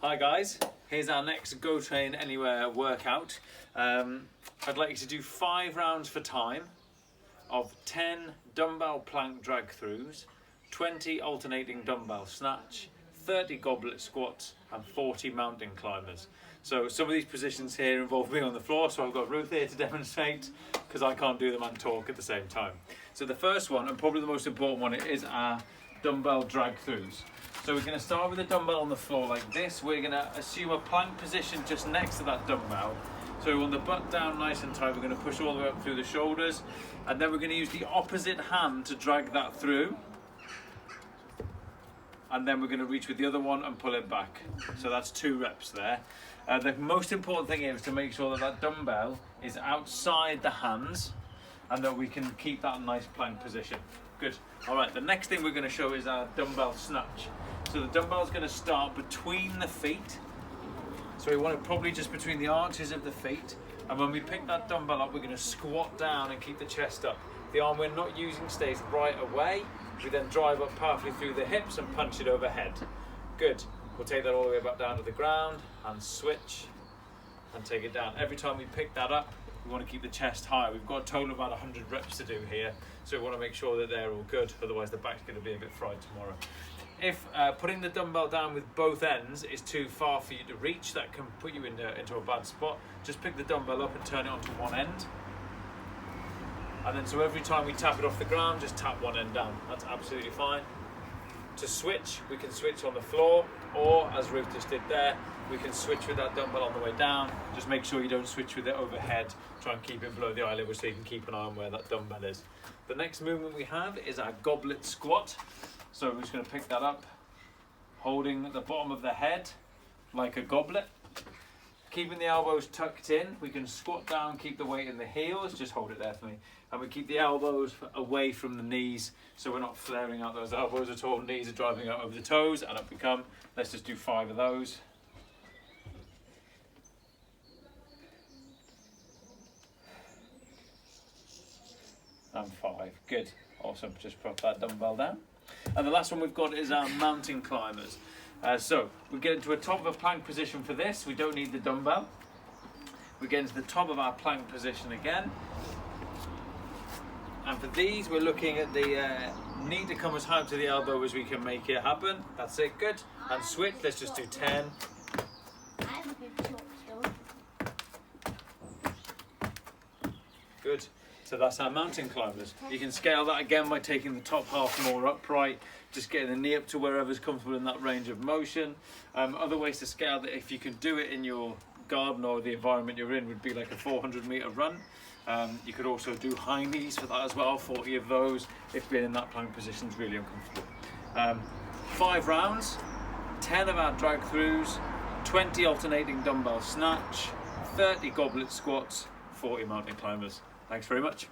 Hi guys, here's our next Go Train Anywhere workout. I'd like you to do 5 rounds for time of 10 dumbbell plank drag throughs, 20 alternating dumbbell snatch, 30 goblet squats and 40 mountain climbers. So some of these positions here involve being on the floor, so I've got Ruth here to demonstrate because I can't do them and talk at the same time. So the first one, and probably the most important one, is our dumbbell drag throughs. So we're going to start with a dumbbell on the floor like this. We're going to assume a plank position just next to that dumbbell. So we want the butt down nice and tight. We're going to push all the way up through the shoulders, and then we're going to use the opposite hand to drag that through. And then we're going to reach with the other one and pull it back. So that's 2 reps there. The most important thing here is to make sure that that dumbbell is outside the hands and that we can keep that nice plank position. Good. All right, the next thing we're going to show is our dumbbell snatch. So the dumbbell is going to start between the feet. So we want it probably just between the arches of the feet. And when we pick that dumbbell up, we're going to squat down and keep the chest up. The arm we're not using stays right away. We then drive up powerfully through the hips and punch it overhead. Good. We'll take that all the way back down to the ground and switch and take it down. Every time we pick that up, we want to keep the chest high. We've got a total of about 100 reps to do here, so we want to make sure that they're all good, otherwise the back's going to be a bit fried tomorrow. If putting the dumbbell down with both ends is too far for you to reach, that can put you into a bad spot. Just pick the dumbbell up and turn it onto one end. And then so every time we tap it off the ground, just tap one end down. That's absolutely fine. To switch, we can switch on the floor, or as Ruth just did there, we can switch with that dumbbell on the way down. Just make sure you don't switch with it overhead. Try and keep it below the eye level so you can keep an eye on where that dumbbell is. The next movement we have is our goblet squat. So we're just going to pick that up, holding the bottom of the head like a goblet. Keeping the elbows tucked in, we can squat down, keep the weight in the heels, just hold it there for me. And we keep the elbows away from the knees, so we're not flaring out those elbows at all. Knees are driving out over the toes, and up we come. Let's just do 5 of those. And 5, good, awesome. Just prop that dumbbell down. And the last one we've got is our mountain climbers. So we get into a top of a plank position for this. We don't need the dumbbell. We get into the top of our plank position again. And for these, we're looking at the knee to come as high up to the elbow as we can make it happen. That's it, good. And switch, let's just do 10. I have a good short still. Good. So that's our mountain climbers. You can scale that again by taking the top half more upright, just getting the knee up to wherever's comfortable in that range of motion. Other ways to scale that, if you can do it in your garden or the environment you're in, would be like a 400-meter run. You could also do high knees for that as well, 40 of those, if being in that plank position is really uncomfortable. 5 rounds, 10 of our drag throughs, 20 alternating dumbbell snatch, 30 goblet squats, 40 mountain climbers. Thanks very much.